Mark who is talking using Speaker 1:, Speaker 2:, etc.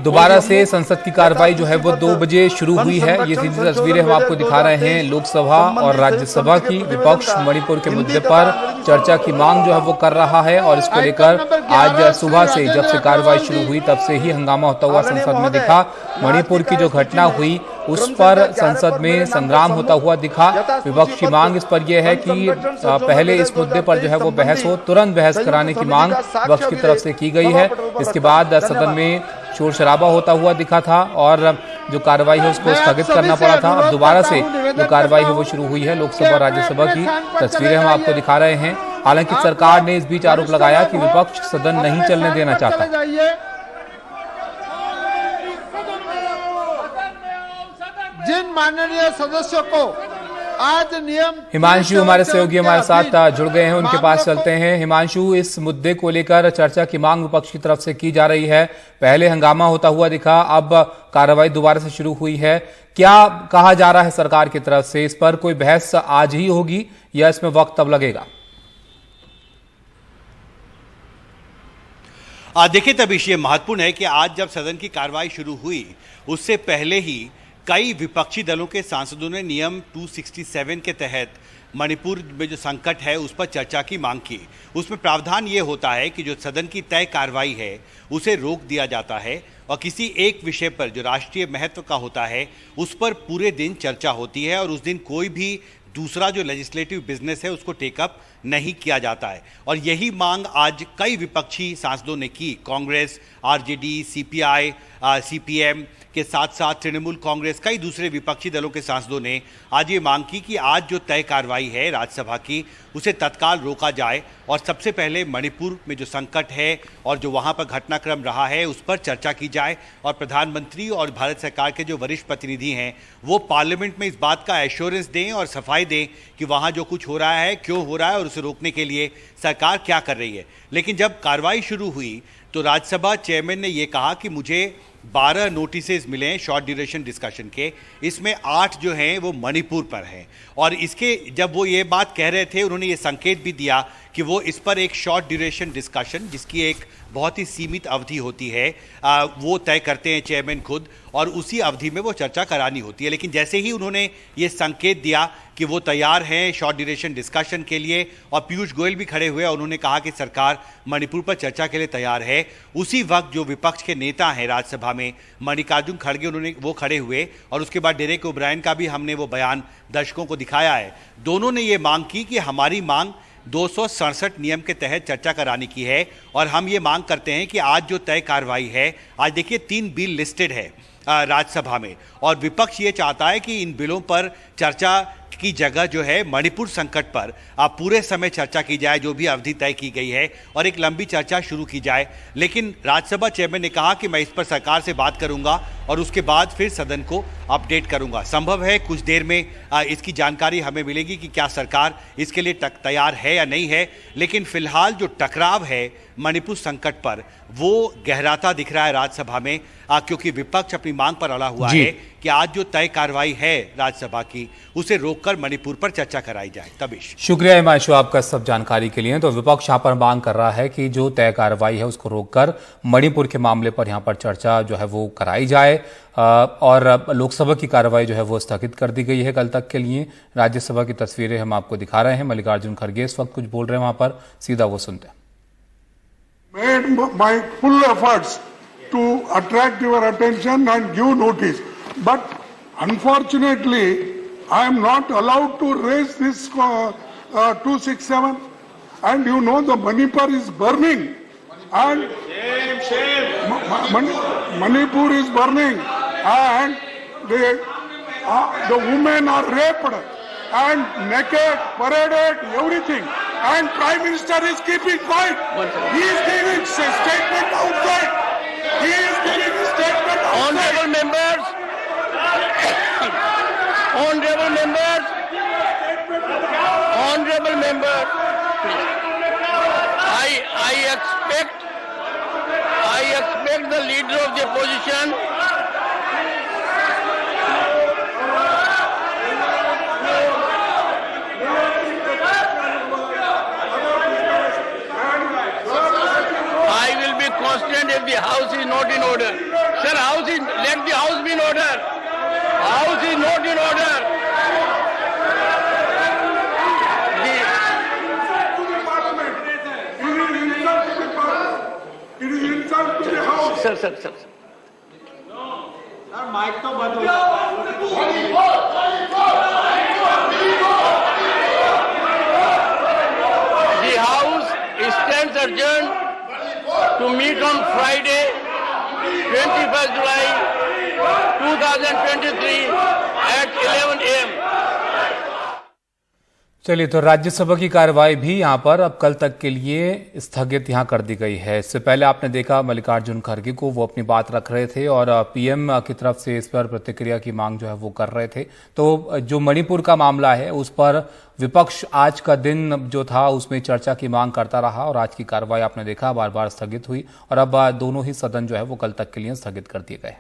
Speaker 1: दोबारा से संसद की कार्रवाई जो है वो 2 बजे शुरू हुई है। ये सीधी तस्वीरें हम आपको दिखा रहे हैं लोकसभा और राज्यसभा की। विपक्ष मणिपुर के मुद्दे पर चर्चा की मांग जो है वो कर रहा है और इसको लेकर आज सुबह से जब से कार्रवाई शुरू हुई तब से ही हंगामा होता हुआ संसद में दिखा। मणिपुर की जो घटना हुई उस पर संसद में संग्राम होता हुआ दिखा। विपक्ष की मांग इस पर यह है कि पहले इस मुद्दे पर जो है वो बहस हो, तुरंत बहस कराने की मांग विपक्ष की तरफ से की गई है। इसके बाद सदन में शोर शराबा होता हुआ दिखा था और जो कार्रवाई है उसको स्थगित करना पड़ा था। अब दोबारा से जो कार्रवाई है वो शुरू हुई है। लोकसभा और राज्यसभा की तस्वीरें हम आपको दिखा रहे हैं। हालांकि सरकार ने इस बीच आरोप लगाया कि विपक्ष सदन नहीं चलने देना चाहता।
Speaker 2: जिन माननीय सदस्यों को आज नियम
Speaker 1: हिमांशु हमारे सहयोगी हमारे साथ जुड़ गए हैं, उनके पास चलते हैं। हिमांशु, इस मुद्दे को लेकर चर्चा की मांग विपक्ष की तरफ से की जा रही है। पहले हंगामा होता हुआ दिखा, अब कार्रवाई दोबारा से शुरू हुई है। क्या कहा जा रहा है सरकार की तरफ से? इस पर कोई बहस आज ही होगी या इसमें वक्त अब लगेगा?
Speaker 3: देखिए तबीश, ये महत्वपूर्ण है कि आज जब सदन की कार्रवाई शुरू हुई उससे पहले ही कई विपक्षी दलों के सांसदों ने नियम 267 के तहत मणिपुर में जो संकट है उस पर चर्चा की मांग की। उसमें प्रावधान ये होता है कि जो सदन की तय कार्रवाई है उसे रोक दिया जाता है और किसी एक विषय पर जो राष्ट्रीय महत्व का होता है उस पर पूरे दिन चर्चा होती है और उस दिन कोई भी दूसरा जो लेजिस्लेटिव बिजनेस है उसको टेकअप नहीं किया जाता है। और यही मांग आज कई विपक्षी सांसदों ने की। कांग्रेस, आरजेडी, सीपीआई, सीपीएम के साथ साथ तृणमूल कांग्रेस, कई दूसरे विपक्षी दलों के सांसदों ने आज ये मांग की कि आज जो तय कार्रवाई है राज्यसभा की उसे तत्काल रोका जाए और सबसे पहले मणिपुर में जो संकट है और जो वहाँ पर घटनाक्रम रहा है उस पर चर्चा की जाए और प्रधानमंत्री और भारत सरकार के जो वरिष्ठ प्रतिनिधि हैं वो पार्लियामेंट में इस बात का एश्योरेंस दें और सफाई दें कि वहाँ जो कुछ हो रहा है क्यों हो रहा है और उसे रोकने के लिए सरकार क्या कर रही है। लेकिन जब कार्रवाई शुरू हुई तो राज्यसभा चेयरमैन ने ये कहा कि मुझे 12 नोटिसेज मिले हैं शॉर्ट ड्यूरेशन डिस्कशन के, इसमें 8 जो हैं वो मणिपुर पर हैं। और इसके जब वो ये बात कह रहे थे उन्होंने ये संकेत भी दिया कि वो इस पर एक शॉर्ट ड्यूरेशन डिस्कशन जिसकी एक बहुत ही सीमित अवधि होती है वो तय करते हैं चेयरमैन खुद और उसी अवधि में वो चर्चा करानी होती है। लेकिन जैसे ही उन्होंने ये संकेत दिया कि वो तैयार हैं शॉर्ट ड्यूरेशन डिस्कशन के लिए और पीयूष गोयल भी खड़े हुए, उन्होंने कहा कि सरकार मणिपुर पर चर्चा के लिए तैयार है, उसी वक्त जो विपक्ष के नेता हैं राज्यसभा में मल्लिकार्जुन खड़गे उन्होंने वो खड़े हुए और उसके बाद डेरेक ओब्रायन का भी हमने वो बयान दर्शकों को दिखाया है। दोनों ने ये मांग की कि हमारी मांग 267 नियम के तहत चर्चा कराने की है और हम ये मांग करते हैं कि आज जो तय कार्रवाई है, आज देखिए 3 बिल लिस्टेड है राज्यसभा में और विपक्ष ये चाहता है कि इन बिलों पर चर्चा की जगह जो है मणिपुर संकट पर पूरे समय चर्चा की जाए जो भी अवधि तय की गई है और एक लंबी चर्चा शुरू की जाए। लेकिन राज्यसभा चेयरमैन ने कहा कि मैं इस पर सरकार से बात करूंगा और उसके बाद फिर सदन को अपडेट करूंगा। संभव है कुछ देर में इसकी जानकारी हमें मिलेगी कि क्या सरकार इसके लिए तैयार है या नहीं है। लेकिन फिलहाल जो टकराव है मणिपुर संकट पर वो गहराता दिख रहा है राज्यसभा में क्योंकि विपक्ष अपनी मांग पर अड़ा हुआ है कि आज जो तय कार्रवाई है राज्यसभा की उसे रोककर मणिपुर पर चर्चा कराई जाए। तबीश, शुक्रिया
Speaker 1: हिमांशु आपका सब जानकारी के लिए। तो विपक्ष यहाँ पर मांग कर रहा है कि जो तय कार्रवाई है उसको रोककर मणिपुर के मामले पर यहाँ पर चर्चा जो है वो कराई जाए और लोकसभा की कार्रवाई जो है वो स्थगित कर दी गई है कल तक के लिए। राज्यसभा की तस्वीरें हम आपको दिखा रहे हैं। मल्लिकार्जुन खड़गे इस वक्त कुछ बोल रहे हैं वहां पर, सीधा वो सुनते हैं।
Speaker 4: Made my full efforts to attract your attention and give notice, but unfortunately I am not allowed to raise this 267, and you know the Manipur is burning and Manipur is burning and the women are raped and naked, paraded, everything. And Prime Minister is keeping quiet. He is giving a statement outside. He is giving a statement outside.
Speaker 5: Honorable members, honorable members, honorable members, I expect the leader of the opposition constant if the house is not in order. Sir, let the house be in order. House is not in order.
Speaker 4: It is insult to the house.
Speaker 5: Sir. The house stands adjourned to meet on Friday, 21st July 2023 at 11 a.m.
Speaker 1: चलिए, तो राज्यसभा की कार्यवाही भी यहां पर अब कल तक के लिए स्थगित यहां कर दी गई है। इससे पहले आपने देखा मल्लिकार्जुन खड़गे को, वो अपनी बात रख रहे थे और पीएम की तरफ से इस पर प्रतिक्रिया की मांग जो है वो कर रहे थे। तो जो मणिपुर का मामला है उस पर विपक्ष आज का दिन जो था उसमें चर्चा की मांग करता रहा और आज की कार्यवाही आपने देखा बार बार स्थगित हुई और अब दोनों ही सदन जो है वो कल तक के लिए स्थगित कर दिए गए।